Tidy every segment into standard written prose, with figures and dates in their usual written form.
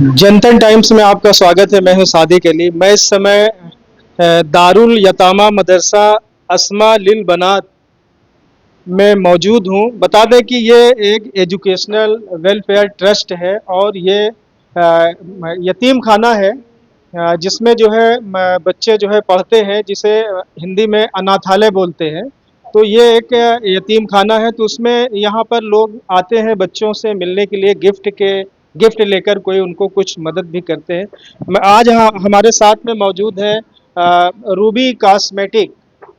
जनतन times में आपका स्वागत है। मैं हूं सादिक अली। मैं इस समय दारुल यतामा मदरसा अस्मा लिल बनात में मौजूद हूं। बता दें कि ये एक एजुकेशनल वेलफेयर ट्रस्ट है और ये यतीम खाना है, जिसमें जो है बच्चे जो है पढ़ते हैं, जिसे हिंदी में अनाथालय बोलते हैं। तो ये एक यतीम खाना है, तो उसमें यहाँ पर लोग आते हैं बच्चों से मिलने के लिए, गिफ्ट लेकर कोई उनको कुछ मदद भी करते हैं। मैं आज हमारे साथ में मौजूद है रूबी कॉस्मेटिक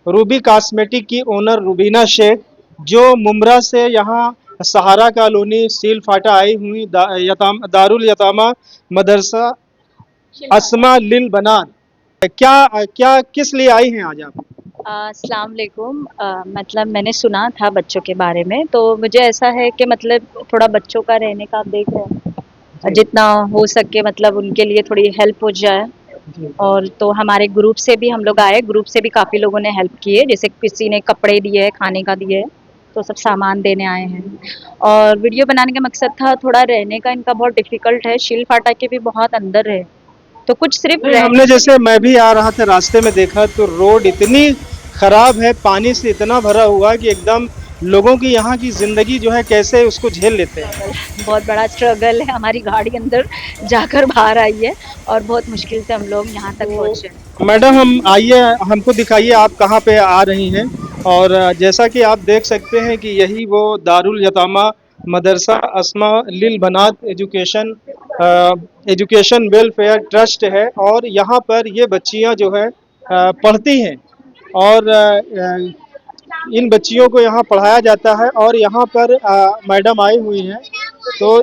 रूबी कॉस्मेटिक की ओनर रुबीना शेख, जो मुमरा से यहाँ सहारा कॉलोनी सील फाटा आई हुई दारुल यतामा मदरसा अस्मा लिल बनात। क्या क्या किस लिए आई हैं आज आप? अस्सलाम वालेकुम। मतलब मैंने सुना था बच्चों के बारे में, तो मुझे ऐसा है कि मतलब थोड़ा बच्चों का रहने का आप देख रहे हैं, जितना हो सके मतलब उनके लिए थोड़ी हेल्प हो जाए। और तो हमारे ग्रुप से भी हम लोग आए, ग्रुप से भी काफ़ी लोगों ने हेल्प किए, जैसे किसी ने कपड़े दिए, खाने का दिए, तो सब सामान देने आए हैं। और वीडियो बनाने का मकसद था, थोड़ा रहने का इनका बहुत डिफ़िकल्ट है, शील फाटा के भी बहुत अंदर है, तो कुछ सिर्फ नहीं, रहने हमने के जैसे मैं भी आ रहा था, रास्ते में देखा तो रोड इतनी खराब है, पानी से इतना भरा हुआ कि एकदम लोगों की यहाँ की जिंदगी जो है कैसे उसको झेल लेते हैं। बहुत बड़ा स्ट्रगल है, हमारी गाड़ी अंदर जाकर बाहर आई है और बहुत मुश्किल से हम लोग यहाँ तक पहुँचे हैं। तो मैडम, हम आइए, हमको दिखाइए आप कहाँ पे आ रही हैं। और जैसा कि आप देख सकते हैं कि यही वो दारुल यतामा मदरसा अस्मा लिल बनात एजुकेशन वेलफेयर ट्रस्ट है। और यहाँ पर ये बच्चियाँ जो है पढ़ती हैं, और इन बच्चियों को यहाँ पढ़ाया जाता है। और यहाँ पर मैडम आई हुई हैं, तो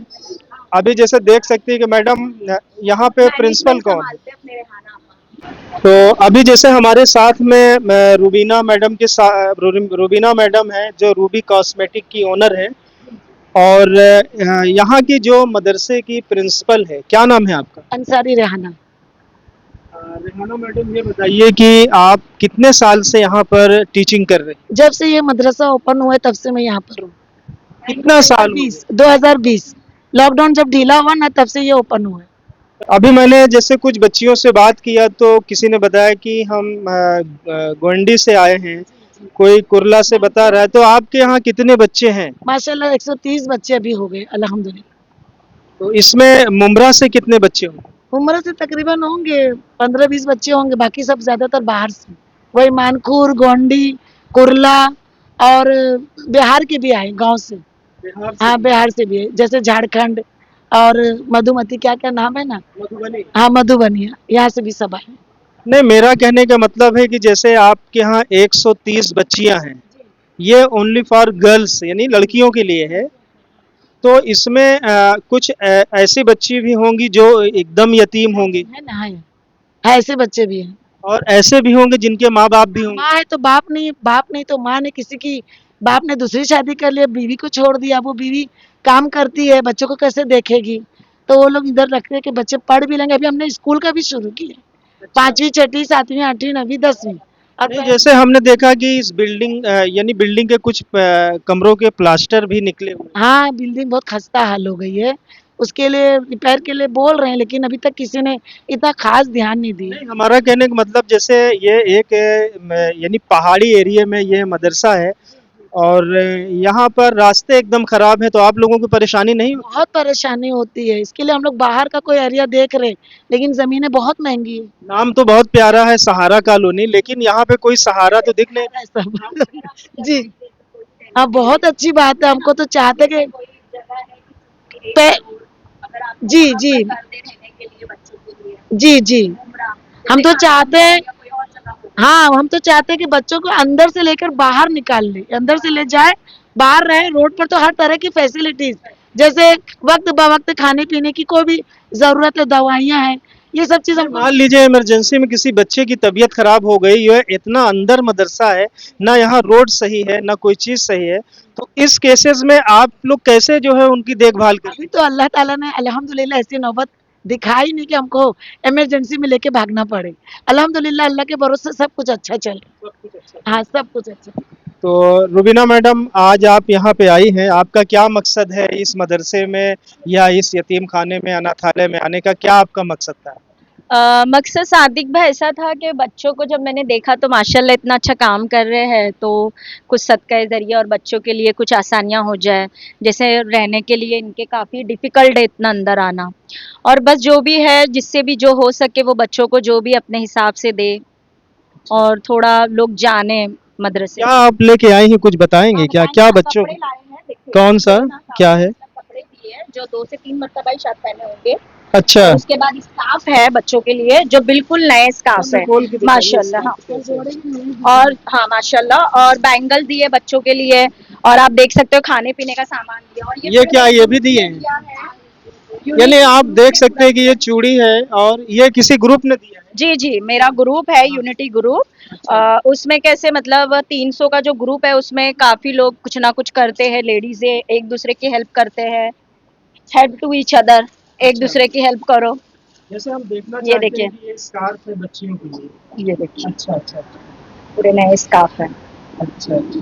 अभी जैसे देख सकते हैं कि मैडम, यहाँ पे प्रिंसिपल कौन है? तो अभी जैसे हमारे साथ में रूबीना मैडम है, जो रूबी कॉस्मेटिक की ओनर है। और यहाँ की जो मदरसे की प्रिंसिपल है, क्या नाम है आपका? अंसारी रेहाना। रेहाना मैडम, ये बताइए कि आप कितने साल से यहाँ पर टीचिंग कर रहे हैं? जब से ये मदरसा ओपन हुआ है तब से मैं यहाँ पर हूँ। कितना साल हो गए? 2020 लॉकडाउन जब ढीला हुआ ना, तब से ये ओपन हुआ है। अभी मैंने जैसे कुछ बच्चियों से बात किया तो किसी ने बताया कि हम गोंडी से आए हैं, कोई कुरला से बता रहा है। तो आपके यहाँ कितने बच्चे हैं? माशाल्लाह 130 बच्चे अभी हो गए अल्हम्दुलिल्लाह। तो इसमें मुमरा से कितने बच्चे होंगे? उम्र से तकरीबन होंगे 15-20 बच्चे होंगे, बाकी सब ज्यादातर बाहर से, वही मानखुर, गोंडी, कुरला और बिहार के भी आए, गांव से। हाँ, बिहार से भी है, जैसे झारखंड और मधुमती, क्या क्या नाम है ना, मधुबनी। हाँ मधुबनी, यहाँ से भी सब आए। नहीं, मेरा कहने का मतलब है कि जैसे आपके यहाँ 130 बच्चियां हैं, ये ओनली फॉर गर्ल्स यानी लड़कियों के लिए है। तो इसमें कुछ ऐसी बच्ची भी होंगी जो एकदम यतीम होंगी, है ना, है ऐसे बच्चे भी हैं। और ऐसे भी होंगे जिनके माँ बाप भी होंगे। माँ है तो बाप नहीं, बाप नहीं तो माँ ने किसी की, बाप ने दूसरी शादी कर लिया, बीवी को छोड़ दिया, वो बीवी काम करती है, बच्चों को कैसे देखेगी, तो वो लोग इधर रखते हैं कि बच्चे पढ़ भी लेंगे। अभी हमने स्कूल का भी शुरू किया, 5वीं 6वीं 7वीं 8वीं 9वीं 10वीं। अब नहीं, जैसे हमने देखा कि इस बिल्डिंग यानी बिल्डिंग के कुछ कमरों के प्लास्टर भी निकले हुए हैं। हाँ, बिल्डिंग बहुत खस्ता हाल हो गई है, उसके लिए रिपेयर के लिए बोल रहे हैं, लेकिन अभी तक किसी ने इतना खास ध्यान नहीं दिया। नहीं, हमारा कहने का मतलब जैसे ये एक यानी पहाड़ी एरिया में ये मदरसा है, और यहाँ पर रास्ते एकदम खराब है, तो आप लोगों को परेशानी नहीं होती? बहुत परेशानी होती है, इसके लिए हम लोग बाहर का कोई एरिया देख रहे हैं, लेकिन जमीनें बहुत महंगी है। नाम तो बहुत प्यारा है, सहारा कॉलोनी, लेकिन यहाँ पे कोई सहारा तो दिख नहीं। सब जी, हाँ बहुत अच्छी बात है, हमको तो चाहते कि पे जी जी जी जी, हम तो चाहते हैं, हाँ हम तो चाहते हैं कि बच्चों को अंदर से लेकर बाहर निकाल ले, अंदर से ले जाए, बाहर रहे, रोड पर तो हर तरह की फैसिलिटीज, जैसे वक्त ब वक्त खाने पीने की कोई भी जरूरत है, दवाइयाँ हैं, ये सब चीज हमको। मान लीजिए इमरजेंसी में किसी बच्चे की तबीयत खराब हो गई, ये इतना अंदर मदरसा है, ना यहाँ रोड सही है, ना कोई चीज सही है, तो इस केसेस में आप लोग कैसे जो है उनकी देखभाल करें? अभी तो अल्लाह ताला ने अल्हम्दुलिल्लाह ऐसी नौबत दिखाई नहीं कि हमको इमरजेंसी में लेके भागना पड़े। अल्हम्दुलिल्लाह अल्लाह के भरोसे सब कुछ अच्छा चल रहा है। हाँ, सब कुछ अच्छा। तो रुबीना मैडम, आज आप यहाँ पे आई हैं, आपका क्या मकसद है इस मदरसे में या इस यतीम खाने में, अनाथालय में आने का? क्या आपका मकसद था? मकसद सादिक भाई ऐसा था कि बच्चों को जब मैंने देखा तो माशाल्लाह इतना अच्छा काम कर रहे हैं, तो कुछ सदका ज़रिया और बच्चों के लिए कुछ आसानियाँ हो जाए। जैसे रहने के लिए इनके काफ़ी डिफ़िकल्ट है इतना अंदर आना, और बस जो भी है जिससे भी जो हो सके वो बच्चों को जो भी अपने हिसाब से दे, और थोड़ा लोग जाने मदरसे। क्या आप लेके आई हैं, कुछ बताएंगे क्या? क्या बच्चों कपड़े लाए हैं, देखिए कौन सा देखिए ना, क्या है? कपड़े दिए हैं जो 2 से 3 मरतबा ही शायद पहने होंगे। अच्छा, और उसके बाद स्कार्फ है बच्चों के लिए जो बिल्कुल नए स्कार्फ है खोल के दिखाइए माशाल्लाह। हाँ, इसको कैसे है। और हाँ माशाल्लाह, और बैंगल दिए बच्चों के लिए, और आप देख सकते हो खाने पीने का सामान दिया, और ये पूरे क्या, ये भी ग्रुप दिए ने हैं? दिया है। यानी यूनिटी आप ग्रुप देख ने सकते पूरा हैं कि ये दिया है। चूड़ी है और ये किसी ग्रुप ने दिया है। जी जी, मेरा ग्रुप है यूनिटी ग्रुप। अच्छा, उसमें कैसे मतलब 300 का जो ग्रुप है उसमें काफी लोग कुछ ना कुछ करते हैं, लेडीजें एक दूसरे की हेल्प करते हैं, हेल्प टू ईच अदर, एक अच्छा। दूसरे की हेल्प करो। जैसे हम देखना ये चाहते देखिए, हैं कि ये स्कार्फ है बच्चियों के लिए। ये देखिए अच्छा, अच्छा, पूरे नए स्कार्फ है। अच्छा, अच्छा।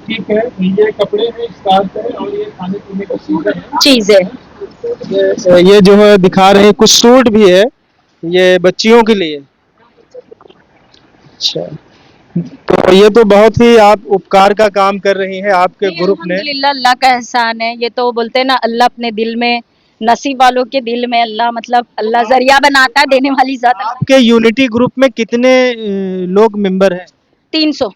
ठीक है, ये कपड़े हैं, स्कार्फ है और ये खाने पीने का चीजें हैं। चीजें ये जो है दिखा रहे हैं, कुछ सूट भी है, ये बच्चियों के लिए। अच्छा, तो ये तो बहुत ही आप उपकार का काम कर रही हैं आपके जी, ग्रुप ने। अल्हम्दुलिल्लाह अल्लाह का एहसान है। ये तो बोलते हैं ना, अल्लाह अपने दिल में, नसीब वालों के दिल में अल्लाह मतलब अल्लाह जरिया बनाता है, देने वाली जात अल्लाह। आपके यूनिटी ग्रुप में कितने लोग मेंबर हैं? 300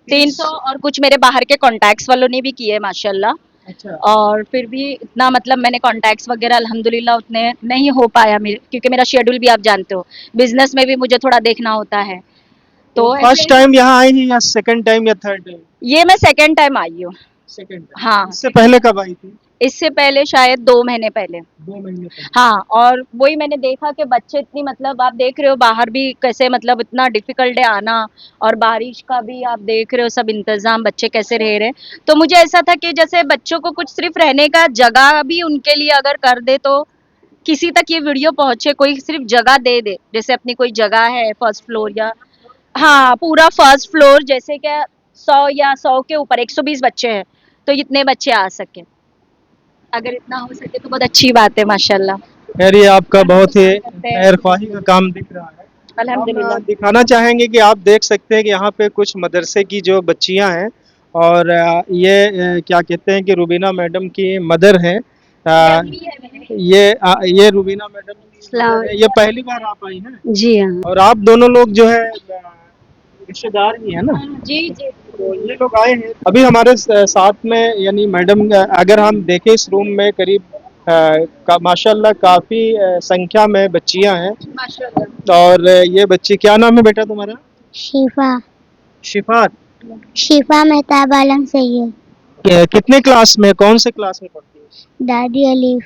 300, और कुछ मेरे बाहर के कॉन्टैक्ट्स वालों ने भी किए माशाल्लाह। अच्छा, और फिर भी इतना मतलब मैंने कॉन्टैक्ट्स वगैरह अल्हम्दुलिल्लाह उतने नहीं हो पाया मेरे, क्योंकि मेरा शेड्यूल भी आप जानते हो, बिजनेस में भी मुझे थोड़ा देखना होता है। तो तो फर्स्ट ऐसे टाइम यहाँ आई हैं या सेकंड टाइम या थर्ड टाइम? ये मैं सेकंड टाइम आई हूँ। Second time. हाँ, इससे पहले कब आई थी? इससे पहले शायद 2 महीने पहले। 2 महीने पहले। हाँ, और वही मैंने देखा कि बच्चे इतनी मतलब आप देख रहे हो बाहर भी कैसे मतलब इतना डिफिकल्ट है आना, और बारिश का भी आप देख रहे हो सब इंतजाम बच्चे कैसे रह रहे हैं। तो मुझे ऐसा था कि जैसे बच्चों को कुछ सिर्फ रहने का जगह भी उनके लिए अगर कर दे तो किसी तक ये वीडियो पहुंचे, कोई सिर्फ जगह दे दे, जैसे अपनी कोई जगह है फर्स्ट फ्लोर या, हाँ पूरा फर्स्ट फ्लोर, जैसे क्या 100 या 100 के ऊपर 120 बच्चे हैं, तो इतने बच्चे आ सके, अगर इतना हो सके तो बहुत अच्छी बात है माशाल्लाह। खैर, ये आपका और बहुत ही करते हैं खैर ख्वाही का काम दिख रहा है। अल्हम्दुलिल्लाह। हम दिखाना चाहेंगे कि आप देख सकते हैं कि यहाँ पे कुछ मदरसे की जो बच्चियाँ हैं, और ये क्या कहते हैं कि रुबीना मैडम की मदर हैं। ये रुबीना मैडम की मदर है। ये पहली बार आप आई हैं, जी हाँ। और आप दोनों लोग जो है रिश्तेदार ही है ना? जी जी तो ये लोग आए हैं अभी हमारे साथ में, यानी मैडम, अगर हम देखें इस रूम में करीब माशाल्लाह काफी संख्या में बच्चियां हैं। माशाल्लाह। और ये बच्ची, क्या नाम है बेटा तुम्हारा? शिफा शिफात। शिफा मेहताब आलम सैयद कितने क्लास में, कौन से क्लास में पढ़ती है? दादी अलीफ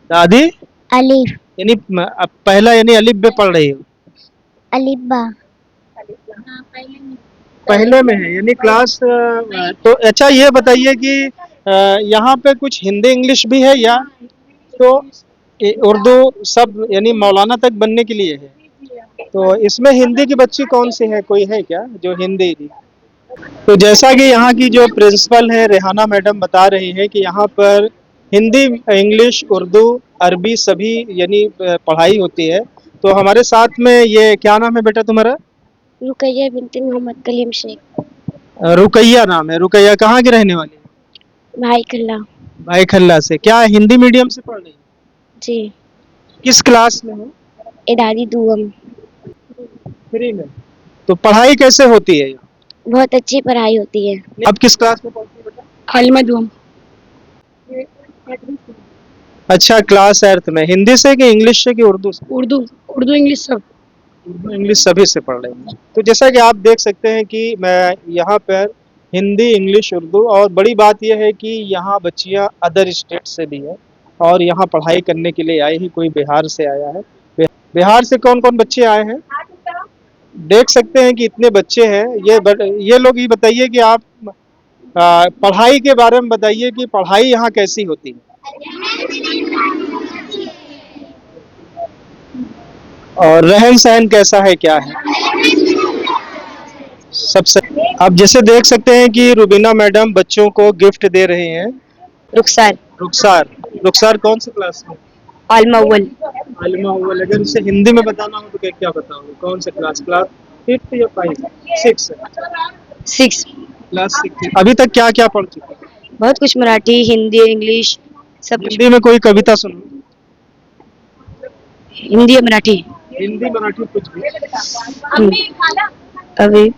दादी, अलीफ यानी अब पहला यानी अलिफ बे पढ़ रही हो? अलीबा पहले में है यानी क्लास। तो अच्छा, ये बताइए कि यहाँ पे कुछ हिंदी इंग्लिश भी है या तो उर्दू सब, यानी मौलाना तक बनने के लिए है? तो इसमें हिंदी की बच्ची कौन सी है, कोई है क्या जो हिंदी की? तो जैसा कि यहाँ की जो प्रिंसिपल है रेहाना मैडम बता रही है कि यहाँ पर हिंदी, इंग्लिश, उर्दू, अरबी सभी यानी पढ़ाई होती है। तो हमारे साथ में ये, क्या नाम है बेटा तुम्हारा? रुकैया बिनती मोहम्मद कलीम शेख रुकैया नाम है। रुकैया कहाँ की रहने वाली है? भाई खल्ला भाई खल्ला से। क्या हिंदी मीडियम से पढ़ रही है? जी किस क्लास में हो? इदारी दुगम फ्री में। तो पढ़ाई कैसे होती है यहाँ? बहुत अच्छी पढ़ाई होती है। अब किस क्लास में पढ़ती है बेटा? खालिमा दुगम अच्छा, क्लास एर्थ में। हिंदी से कि इंग्लिश से कि उर्दू से? उर्दू उर्दू इंग्लिश सब। उर्दू इंग्लिश सभी से पढ़ रहे हैं। तो जैसा कि आप देख सकते हैं कि मैं यहाँ पर हिंदी, इंग्लिश, उर्दू, और बड़ी बात यह है कि यहाँ बच्चियाँ अदर स्टेट से भी है और यहाँ पढ़ाई करने के लिए आई है। कोई बिहार से आया है। बिहार से कौन कौन बच्चे आए हैं? देख सकते हैं कि इतने बच्चे हैं। ये लोग ही बताइए कि आप पढ़ाई के बारे में बताइए कि पढ़ाई यहाँ कैसी होती है, और रहन सहन कैसा है, क्या है? सबसे आप जैसे देख सकते हैं कि रुबीना मैडम बच्चों को गिफ्ट दे रही हैं। रुखसार रुखसार, रुखसार कौन सी क्लास में? आलमा अव्वल आलिमा अव्वल। अगर उसे हिंदी में बताना हो तो क्या क्या बताओगे? कौन सा क्लास? क्लास फिफ्थ या फाइव? सिक्स? 6। Class six. अभी तक क्या क्या पढ़ चुके हैं? बहुत कुछ, मराठी, हिंदी, इंग्लिश, सब कुछ। हिंदी में कोई कविता सुनो। हिंदी और मराठी। हिंदी मराठी कुछ भी। अभी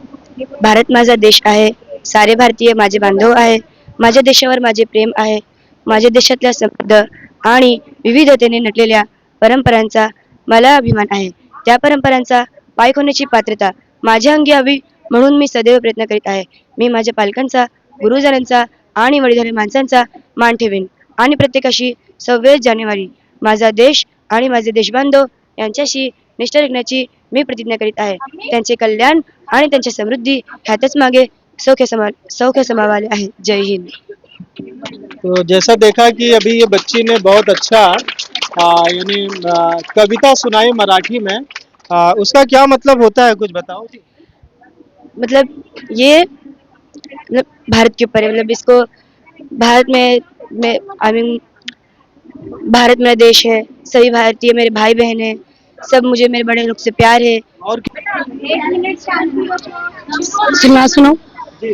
भारत माझा देश आहे, सारे भारतीय माझे बांधव आहे, माझ्या देशावर माझे प्रेम आहे, माझ्या देशातल्या समृद्ध आणि विविधतेने नटलेल्या परंपरांचा मला अभिमान आहे. त्या परंपरांचा पायक होण्याची पात्रता माझ्या अंगी हवी, म्हणून मी सदैव प्रयत्न करीत आहे. मी माझ्या पालकांचा, गुरुजनांचा आणि वडीलधारी माणसांचा मान ठेवीन आणि प्रत्येकाशी 26 जानेवारी माझा देश आणि माझे देशबांधव यांच्याशी निष्ठा राखण्याची मी प्रतिज्ञा करीत आहे. त्यांचे कल्याण आणि त्यांची समृद्धी ह्यातच मागे सौख्य समावाले आहे. जय हिंद. तो जैसा देखा कि अभी ये बच्ची ने बहुत अच्छा यानी कविता सुनाई मराठी में। उसका क्या मतलब होता है, कुछ बताओ। मतलब ये मतलब भारत के ऊपर है, मतलब इसको भारत में आई मीन भारत मेरा देश है, सभी भारतीय मेरे भाई बहन है, सब मुझे मेरे बड़े लोग से प्यार है. और सुनो. जी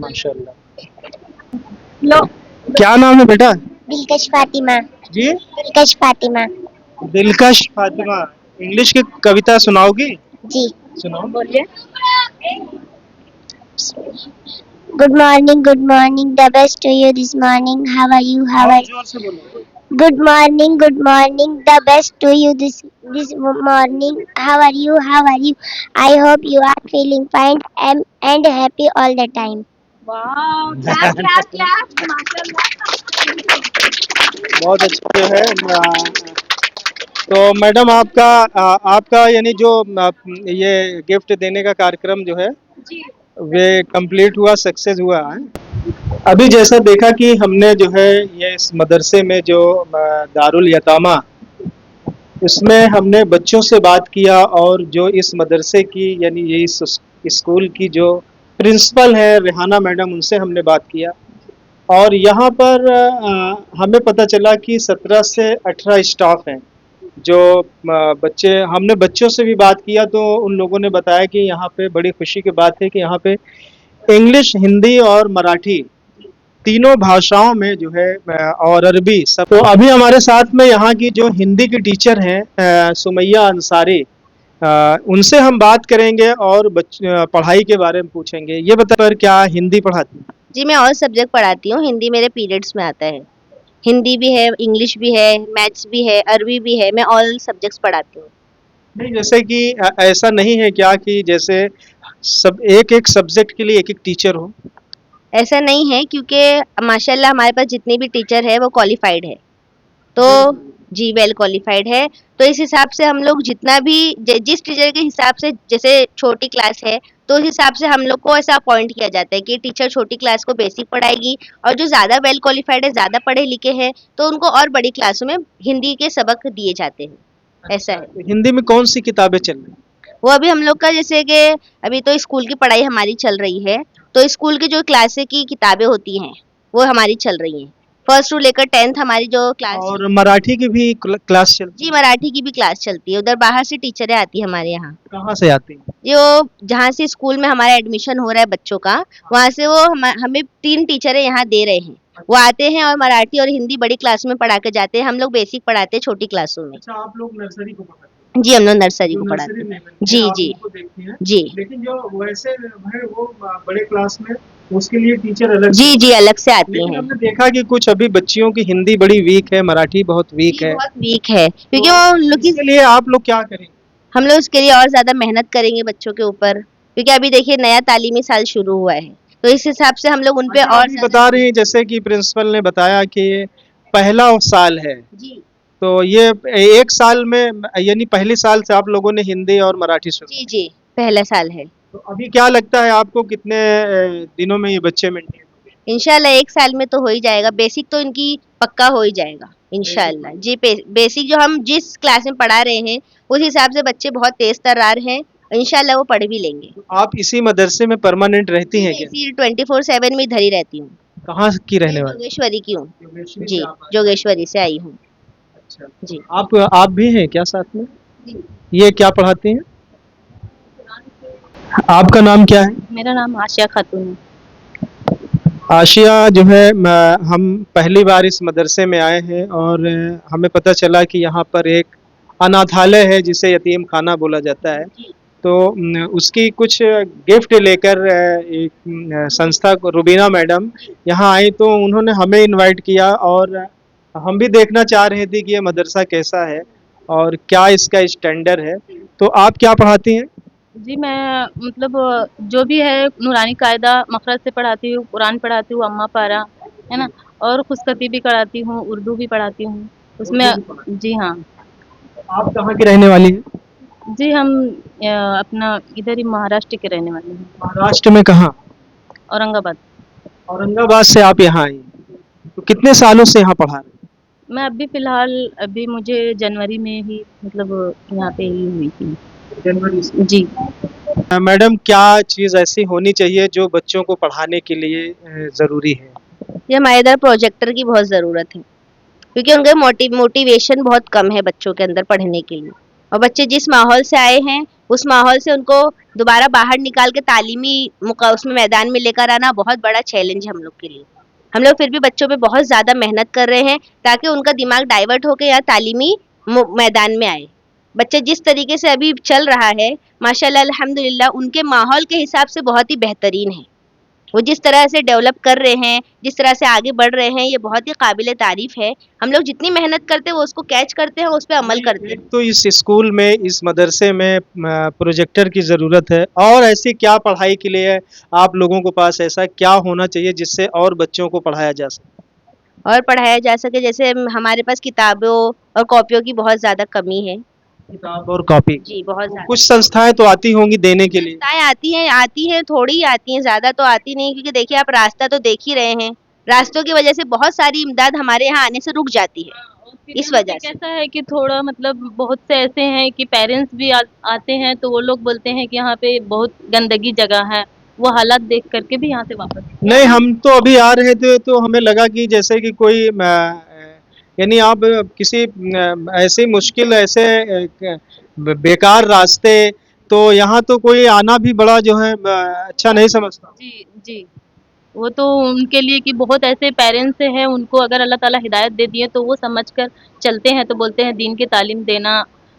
माशाल्लाह. क्या नाम है बेटा? दिलकश फातिमा. जी दिलकश फातिमा. दिलकश फातिमा. इंग्लिश की कविता सुनाओगी? जी. सुनाओ. बोलिए. Good morning, the best to you this morning. How are you? How are you? जोर से बोलो. Good morning, the best to you this morning. How are you? How are you? I hope you are feeling fine and happy all the time. वाह. Class बहुत अच्छा जो है. तो madam आपका यानी जो ये गिफ्ट देने का कार्यक्रम जो है वे कंप्लीट हुआ, सक्सेस हुआ है. अभी जैसा देखा कि हमने जो है ये इस मदरसे में जो दारुल यतामा, इसमें हमने बच्चों से बात किया और जो इस मदरसे की यानी ये इस स्कूल की जो प्रिंसिपल है रेहाना मैडम, उनसे हमने बात किया. और यहाँ पर हमें पता चला कि 17 से 18 स्टाफ हैं. जो बच्चे, हमने बच्चों से भी बात किया तो उन लोगों ने बताया कि यहाँ पे बड़ी खुशी की बात है कि यहाँ पे इंग्लिश, हिंदी और मराठी तीनों भाषाओं में जो है और अरबी सब. तो अभी हमारे साथ में यहाँ की जो हिंदी की टीचर हैं सुमैया अंसारी, उनसे हम बात करेंगे और पढ़ाई के बारे में पूछेंगे. ये बता पर क्या हिंदी पढ़ाती हैं? जी, मैं ऑल सब्जेक्ट पढ़ाती हूँ. हिंदी मेरे पीरियड्स में आता है. हिंदी भी है, इंग्लिश भी है, मैथ्स भी है, अरबी भी है. मैं ऑल सब्जेक्ट्स पढ़ाती हूँ. नहीं, जैसे कि ऐसा नहीं है क्या कि जैसे सब एक एक सब्जेक्ट के लिए एक एक टीचर हो? ऐसा नहीं है, क्योंकि माशाल्लाह हमारे पास जितने भी टीचर है वो क्वालिफाइड है. तो जी, वेल क्वालिफाइड है. तो इस हिसाब से हम लोग जितना भी जिस टीचर के हिसाब से, जैसे छोटी क्लास है तो उस हिसाब से हम लोग को ऐसा अपॉइंट किया जाता है कि टीचर छोटी क्लास को बेसिक पढ़ाएगी, और जो ज़्यादा वेल क्वालिफाइड है, ज़्यादा पढ़े लिखे हैं, तो उनको और बड़ी क्लासों में हिंदी के सबक दिए जाते हैं. ऐसा है. हिंदी में कौन सी किताबें चल रही? वो अभी हम लोग का जैसे कि अभी तो स्कूल की पढ़ाई हमारी चल रही है, तो स्कूल की जो क्लासे की किताबें होती हैं वो हमारी चल रही हैं. फर्स्ट टू लेकर 10th हमारी जो क्लास. और मराठी की भी क्लास चलती जी, मराठी की भी क्लास चलती है. उधर बाहर से टीचरें आती है हमारे यहाँ. है? कहाँ से आती है? जो जहाँ से स्कूल में हमारा एडमिशन हो रहा है बच्चों का, वहाँ से वो हमें 3 टीचरें यहाँ दे रहे हैं. वो आते हैं और मराठी और हिंदी बड़ी क्लास में पढ़ा के जाते हैं. हम लोग बेसिक पढ़ाते हैं छोटी क्लासों में. अच्छा, आप लोग नर्सरी को पढ़ाते हैं? जी, हम लोग नर्सरी को जो पढ़ाते नर्सरी हैं. लेवल के जी, आप जी. उनको देखते हैं? जी लेकिन जो वैसे है वो बड़े क्लास में उसके लिए टीचर अलग से. जी जी, अलग से आती लेकिन हैं. हमने देखा कि कुछ अभी बच्चियों की हिंदी बड़ी वीक है, मराठी बहुत वीक है. बहुत वीक है, क्योंकि वो उन लोग की. इसके लिए आप लोग क्या करेंगे? हम लोग उसके लिए और ज़्यादा मेहनत करेंगे बच्चों के ऊपर, क्योंकि अभी देखिए नया तालीमी साल शुरू हुआ है, तो इस हिसाब से हम लोग उन पे अच्छा, और अभी बता रहे हैं जैसे कि प्रिंसिपल ने बताया कि पहला साल है, जी तो ये एक साल में यानी पहले साल से आप लोगों ने हिंदी और मराठी शुरू जी जी पहला साल है। तो अभी क्या लगता है आपको कितने दिनों में ये बच्चे मेंटेन होंगे? इंशाल्लाह 1 साल में तो हो ही जाएगा, बेसिक तो इनकी पक्का हो ही जाएगा इंशाल्लाह। जी बेसिक जो हम जिस क्लास में पढ़ा रहे हैं उस हिसाब से बच्चे बहुत तेज तर्रार हैं, इंशाल्लाह वो पढ़ भी लेंगे। तो आप इसी मदरसे में परमानेंट रहती हैं मैं क्या? इसी 24/7 में इधर ही रहती हूँ। कहाँ की रहने मैं वाली? जोगेश्वरी की हूँ। योगेश्वरी जी से आप आए हैं। जोगेश्वरी से आई हूँ। अच्छा, जी आप भी हैं क्या साथ में? ये क्या पढ़ाती हैं? आपका नाम क्या है? मेरा नाम आशिया खातून है। आशिया जो है हम पहली बार इस मदरसे में आए हैं और हमें पता चला कि यहाँ पर एक अनाथालय है जिसे यतीम खाना बोला जाता है। तो उसकी कुछ गिफ्ट लेकर एक संस्था को रुबीना मैडम यहाँ आई तो उन्होंने हमें इनवाइट किया और हम भी देखना चाह रहे थे कि ये मदरसा कैसा है और क्या इसका स्टैंडर्ड है। तो आप क्या पढ़ाती हैं? जी, मैं मतलब जो भी है नूरानी कायदा मखरज से पढ़ाती हूँ, कुरान पढ़ाती हूँ, अम्मा पारा, है ना? और खुशखती भी कराती हूँ, उर्दू भी पढ़ाती हूँ। उसमें उर्दू भी पढ़ाती जी हाँ। आप कहाँ की रहने वाली हैं? जी, हम अपना इधर ही महाराष्ट्र के रहने वाले हैं, महाराष्ट्र में कहाँ? औरंगाबाद। औरंगाबाद से आप यहाँ आई। तो कितने सालों से यहाँ पढ़ा रहे मैं अभी फ़िलहाल अभी मुझे जनवरी में ही मतलब यहाँ पे ही हुई थी। हैं? जनवरी से। जी। मैडम क्या चीज़ ऐसी होनी चाहिए जो बच्चों को पढ़ाने के लिए ज़रूरी है? ये हमारे इधर प्रोजेक्टर की बहुत ज़रूरत है, क्योंकि उनके मोटिवेशन बहुत कम है बच्चों के अंदर पढ़ने के लिए। और बच्चे जिस माहौल से आए हैं उस माहौल से उनको दोबारा बाहर निकाल के तालीमी उसमें मैदान में लेकर आना बहुत बड़ा चैलेंज है हम लोग के लिए। हम लोग फिर भी बच्चों पे बहुत ज़्यादा मेहनत कर रहे हैं ताकि उनका दिमाग डाइवर्ट होकर यहाँ तालीमी मैदान में आए। बच्चे जिस तरीके से अभी चल रहा है माशाल्लाह अल्हम्दुलिल्लाह उनके माहौल के हिसाब से बहुत ही बेहतरीन है। वो जिस तरह से डेवलप कर रहे हैं, जिस तरह से आगे बढ़ रहे हैं, ये बहुत ही काबिल तारीफ़ है। हम लोग जितनी मेहनत करते हैं वो उसको कैच करते हैं, उस पे अमल करते हैं। एक तो इस स्कूल में इस मदरसे में प्रोजेक्टर की ज़रूरत है और ऐसी क्या पढ़ाई के लिए आप लोगों के पास ऐसा क्या होना चाहिए जिससे और बच्चों को पढ़ाया जा सके? और पढ़ाया जा सके जैसे हमारे पास किताबों और कॉपियों की बहुत ज़्यादा कमी है। किताब और कॉपी। जी, बहुत ज़्यादा। कुछ संस्थाएं तो आती होंगी देने के लिए। संस्थाएँ आती हैं, थोड़ी ही आती हैं, ज़्यादा तो आती नहीं क्योंकि देखिए आप रास्ता तो देख ही रहे हैं। रास्तों की वजह से बहुत सारी इमदाद हमारे यहाँ आने से रुक जाती है, इस वजह से। कैसा है कि थोड़ा मतलब बहुत से ऐसे हैं कि पेरेंट्स भी आते हैं तो वो लोग बोलते हैं कि यहाँ पे बहुत गंदगी जगह है, वो हालात देख करके भी यहाँ से वापस नहीं, हम तो अभी आ रहे थे तो हमें लगा कि जैसे कि कोई यानी आप किसी ऐसी मुश्किल ऐसे बेकार रास्ते तो यहाँ तो कोई आना भी बड़ा जो है अच्छा नहीं समझता। जी, जी। वो तो उनके लिए कि बहुत ऐसे पेरेंट्स हैं उनको अगर अल्लाह ताला हिदायत दे दिए तो वो समझ कर चलते हैं, तो बोलते हैं दीन की तालीम देना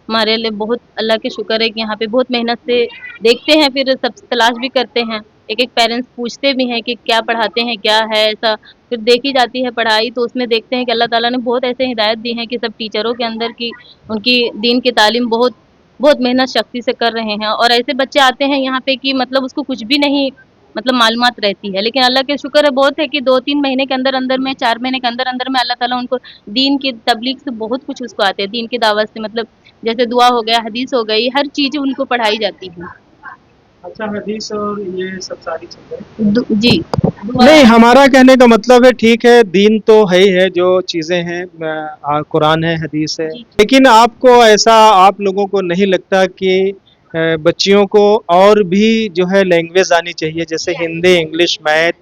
हमारे लिए बहुत अल्लाह के शुक्र है कि यहाँ पे बहुत मेहनत से देखते हैं, फिर सब तलाश भी करते हैं। एक-एक पेरेंट्स पूछते भी हैं कि क्या पढ़ाते हैं, क्या है ऐसा? फिर देखी जाती है पढ़ाई तो उसमें देखते हैं कि अल्लाह ताला ने बहुत ऐसे हिदायत दी है कि सब टीचरों के अंदर की उनकी दीन की तालीम बहुत बहुत मेहनत शक्ति से कर रहे हैं और ऐसे बच्चे आते हैं यहाँ पे कि मतलब उसको कुछ भी नहीं मतलब मालूमात रहती है, लेकिन अल्लाह के शुक्र है बहुत है कि 2-3 महीने के अंदर-अंदर में 4 महीने के अंदर-अंदर में अल्लाह ताला उनको दीन की तबलीग से बहुत कुछ उसको आते हैं, दीन की दावत से मतलब जैसे दुआ हो गया, हदीस हो गई, हर चीज़ उनको पढ़ाई जाती है। अच्छा, हदीस और ये सब सारी चीजें। जी। नहीं, हमारा कहने का मतलब है ठीक है दीन तो है ही है जो चीज़ें हैं कुरान है हदीस है, लेकिन आपको ऐसा आप लोगों को नहीं लगता कि बच्चियों को और भी जो है लैंग्वेज आनी चाहिए जैसे हिंदी इंग्लिश मैथ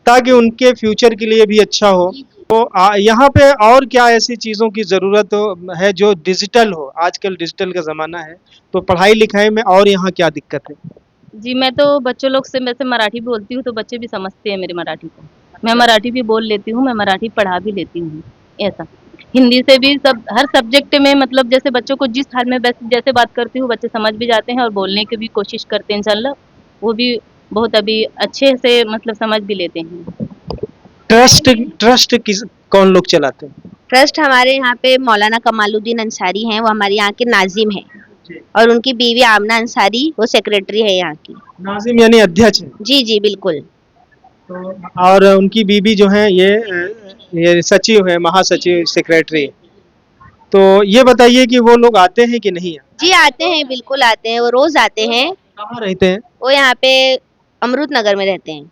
ताकि उनके फ्यूचर के लिए भी अच्छा हो। तो यहाँ पे और क्या ऐसी चीज़ों की ज़रूरत है जो डिजिटल हो? आजकल डिजिटल का ज़माना है तो पढ़ाई लिखाई में और यहाँ क्या दिक्कत है? जी, मैं तो बच्चों लोग से वैसे मराठी बोलती हूँ तो बच्चे भी समझते हैं मेरी मराठी को। मैं मराठी भी बोल लेती हूँ, मैं मराठी पढ़ा भी लेती हूँ, ऐसा। हिंदी से भी सब हर सब्जेक्ट में मतलब जैसे बच्चों को जिस हाल में जैसे बात करती हूँ बच्चे समझ भी जाते हैं और बोलने की भी कोशिश करते हैं इंशाल्लाह। वो भी बहुत अभी अच्छे से मतलब समझ भी लेते हैं। ट्रस्ट ट्रस्ट किस कौन लोग चलाते हैं? ट्रस्ट हमारे यहाँ पे मौलाना कमालुद्दीन अंसारी हैं, वो हमारे यहाँ के नाज़िम हैं और उनकी बीवी आमना अंसारी वो सेक्रेटरी है यहाँ की। नाजिम यानी अध्यक्ष है। जी, जी, बिल्कुल। तो और उनकी बीबी जो है ये ये सचिव है, महासचिव, सेक्रेटरी। तो ये बताइए कि वो लोग आते हैं कि नहीं? जी आते हैं, बिल्कुल आते हैं, वो रोज आते हैं। कहाँ रहते हैं? वो यहाँ पे अमृत नगर में रहते हैं,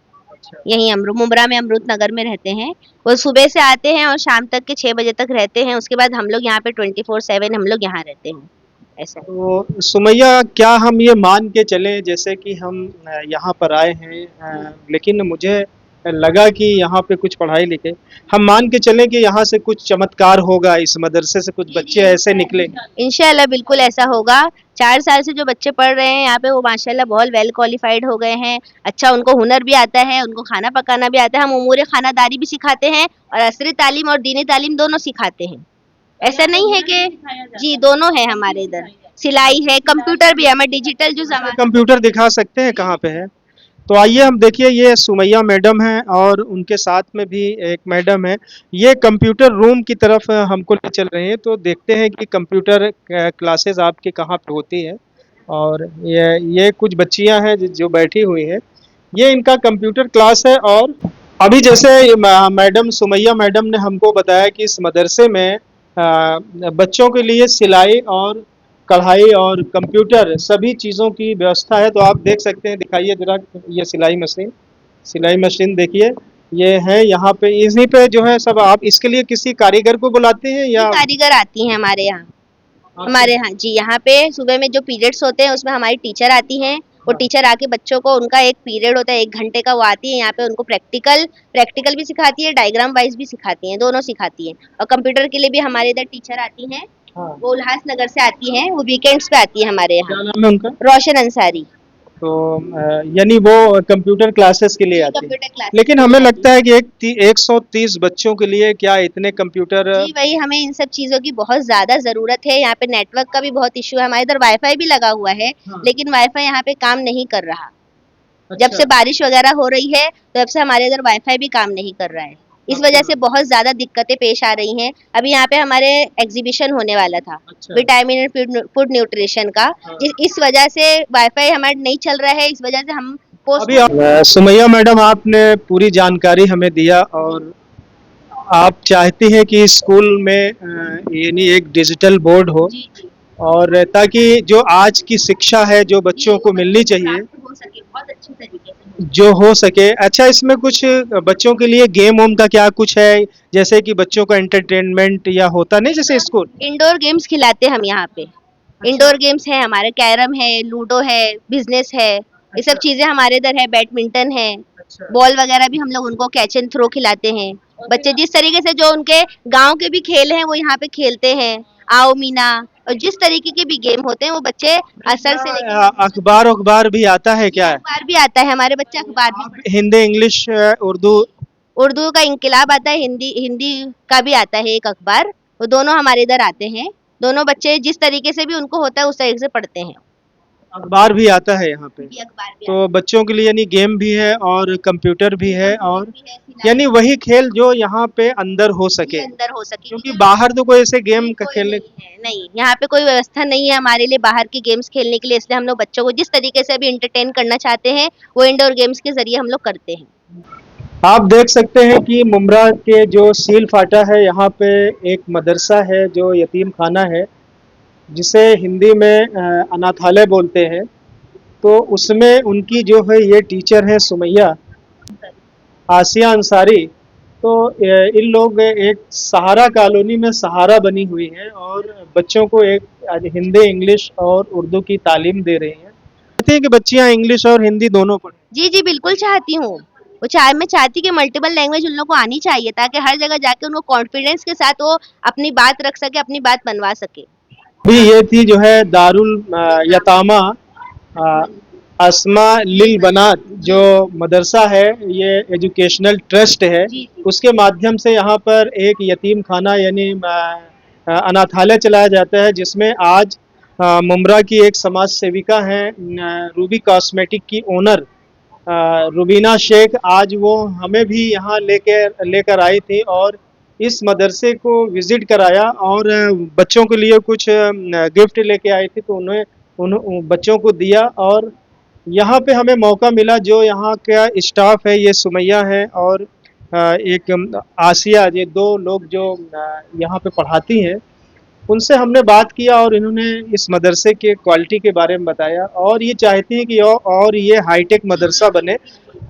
यहीं मुंब्रा में अमृत नगर में रहते हैं। वो सुबह से आते हैं और शाम तक के 6 बजे तक रहते हैं। उसके बाद हम लोग यहाँ पे 24/7 हम लोग यहाँ रहते हैं, ऐसा। तो सुमैया, क्या हम ये मान के चलें जैसे कि हम यहाँ पर आए हैं, लेकिन मुझे लगा कि यहाँ पे कुछ पढ़ाई लिखे, हम मान के चलें कि यहाँ से कुछ चमत्कार होगा, इस मदरसे से कुछ बच्चे ऐसे निकले? इंशाल्लाह बिल्कुल ऐसा होगा। 4 साल से जो बच्चे पढ़ रहे हैं यहाँ पे, वो माशाल्लाह बहुत वेल क्वालिफाइड हो गए हैं। अच्छा उनको हुनर भी आता है, उनको खाना पकाना भी आता है। हम उमूर खानादारी भी सिखाते हैं और असरी तालीम और दीनी तालीम दोनों सिखाते हैं। ऐसा नहीं है कि जी, दोनों है हमारे इधर। सिलाई है, कंप्यूटर भी है, हमारे डिजिटल जो ज़माना। कंप्यूटर दिखा सकते हैं कहाँ पे है? तो आइए हम देखिए, ये सुमैया मैडम हैं और उनके साथ में भी एक मैडम है। ये कंप्यूटर रूम की तरफ हमको ले चल रहे हैं, तो देखते हैं कि कंप्यूटर क्लासेस आपकी कहाँ पे होती है। और ये कुछ बच्चियां हैं जो बैठी हुई हैं, ये इनका कंप्यूटर क्लास है। और अभी जैसे मैडम सुमैया मैडम ने हमको बताया कि इस मदरसे में बच्चों के लिए सिलाई और कढ़ाई और कंप्यूटर सभी चीज़ों की व्यवस्था है। तो आप देख सकते हैं, दिखाइए जरा, ये सिलाई मशीन देखिए, ये है यहाँ पे। इसी पे जो है सब, आप इसके लिए किसी कारीगर को बुलाते हैं या? कारीगर आती हैं हमारे यहाँ। हमारे यहाँ जी, यहाँ पे सुबह में जो पीरियड्स होते हैं उसमें हमारी टीचर आती हैं। वो टीचर आके बच्चों को, उनका एक पीरियड होता है 1 घंटे का, वो आती है यहाँ पे, उनको प्रैक्टिकल भी सिखाती है, डायग्राम वाइज भी सिखाती हैं, दोनों सिखाती हैं। और कंप्यूटर के लिए भी हमारे इधर टीचर आती हैं। हाँ। वो उल्लासनगर से आती हैं, वो वीकेंड्स पे आती है हमारे क्या यहाँ। नाम है उनका? रोशन अंसारी। तो यानी वो कंप्यूटर क्लासेस के लिए आती है। Computer class. लेकिन हमें लगता है कि 130 बच्चों के लिए क्या इतने कंप्यूटर? जी वही, हमें इन सब चीजों की बहुत ज्यादा जरूरत है। यहाँ पे नेटवर्क का भी बहुत इशू है। हमारे इधर वाईफाई भी लगा हुआ है, हाँ। लेकिन वाईफाई यहाँ पे काम नहीं कर रहा। अच्छा। जब से बारिश वगैरह हो रही है, तब से हमारे इधर वाईफाई भी काम नहीं कर रहा है। इस अच्छा। वजह से बहुत ज्यादा दिक्कतें पेश आ रही हैं। अभी यहाँ पे हमारे एग्जीबिशन होने वाला था, अच्छा। विटामिन एंड फूड न्यूट्रिशन का। हाँ। इस वजह से वाईफाई हमारे नहीं चल रहा है, इस वजह से हम अभी सुमैया मैडम, आपने पूरी जानकारी हमें दिया और आप चाहती हैं कि स्कूल में यानी एक डिजिटल बोर्ड हो, जी जी और ताकि जो आज की शिक्षा है जो बच्चों को मिलनी चाहिए, हो सके बहुत अच्छी तरीके से। जो हो सके। अच्छा, इसमें कुछ बच्चों के लिए गेम वोम का क्या कुछ है, जैसे कि बच्चों का एंटरटेनमेंट या होता नहीं जैसे स्कूल? इंडोर गेम्स खिलाते हम यहाँ पे। इंडोर गेम्स है हमारे, कैरम है, लूडो है, बिजनेस है, ये सब चीजें हमारे इधर है। बैडमिंटन है, बॉल वगैरह भी हम लोग उनको कैच एंड थ्रो खिलाते हैं। बच्चे जिस तरीके से, जो उनके गांव के भी खेल हैं वो यहाँ पे खेलते हैं। आओ मीना, और जिस तरीके के भी गेम होते हैं वो बच्चे असर से लेके। अखबार भी आता है क्या? अखबार भी आता है, हमारे बच्चे अखबार भी। हिंदी, इंग्लिश, उर्दू? उर्दू का इंकलाब आता है, हिंदी का भी आता है एक अखबार। वो दोनों हमारे इधर आते हैं। दोनों बच्चे जिस तरीके से भी उनको होता है उस तरीके से पढ़ते हैं। अखबार भी आता है यहाँ पे? भी अखबार भी तो बच्चों के लिए यानी गेम भी है और कंप्यूटर भी है, और यानी वही खेल जो यहाँ पे अंदर हो सके, अंदर हो सके, क्योंकि बाहर तो कोई ऐसे गेम का कोई खेलने नहीं है। नहीं, यहाँ पे कोई व्यवस्था नहीं है हमारे लिए बाहर की गेम्स खेलने के लिए। इसलिए हम लोग बच्चों को जिस तरीके से अभी एंटरटेन करना चाहते हैं वो इंडोर गेम्स के जरिए हम लोग करते हैं। आप देख सकते हैं कि मुमरा के जो सील फाटा है, यहाँ पे एक मदरसा है जो यतीम खाना है, जिसे हिंदी में अनाथालय बोलते हैं। तो उसमें उनकी जो है ये टीचर है सुमैया, आसिया अंसारी। तो इन लोग एक सहारा कॉलोनी में सहारा बनी हुई है और बच्चों को एक हिंदी, इंग्लिश और उर्दू की तालीम दे रही हैं। चाहते हैं कि बच्चियां इंग्लिश और हिंदी दोनों पढ़ें? जी जी बिल्कुल चाहती हूँ। मैं चाहती कि मल्टीपल लैंग्वेज उन लोग को आनी चाहिए, ताकि हर जगह जाके उनको कॉन्फिडेंस के साथ वो अपनी बात रख सके, अपनी बात मनवा सके। भी ये थी जो है दारुल यतामा अस्मा लिल बनात, जो मदरसा है, ये एजुकेशनल ट्रस्ट है। उसके माध्यम से यहाँ पर एक यतीम खाना यानी अनाथालय चलाया जाता है, जिसमें आज मुमरा की एक समाज सेविका हैं, रूबी कॉस्मेटिक की ओनर रुबीना शेख, आज वो हमें भी यहाँ लेकर आई थी और इस मदरसे को विजिट कराया और बच्चों के लिए कुछ गिफ्ट लेके आई थी, तो उन बच्चों को दिया। और यहाँ पे हमें मौका मिला, जो यहाँ का स्टाफ है ये सुमैया है और एक आसिया, ये दो लोग जो यहाँ पे पढ़ाती हैं, उनसे हमने बात किया और इन्होंने इस मदरसे के क्वालिटी के बारे में बताया और ये चाहती हैं कि और ये हाईटेक मदरसा बने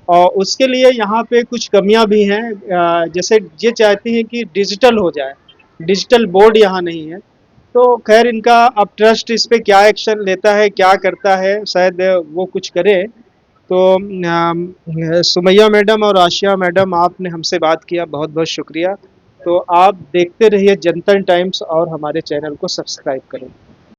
और उसके लिए यहाँ पे कुछ कमियां भी हैं। जैसे ये चाहती हैं कि डिजिटल हो जाए, डिजिटल बोर्ड यहाँ नहीं है। तो खैर इनका अब ट्रस्ट इस पे क्या एक्शन लेता है, क्या करता है, शायद वो कुछ करे। तो सुमैया मैडम और आशिया मैडम, आपने हमसे बात किया, बहुत बहुत शुक्रिया। तो आप देखते रहिए जनतन टाइम्स और हमारे चैनल को सब्सक्राइब करें।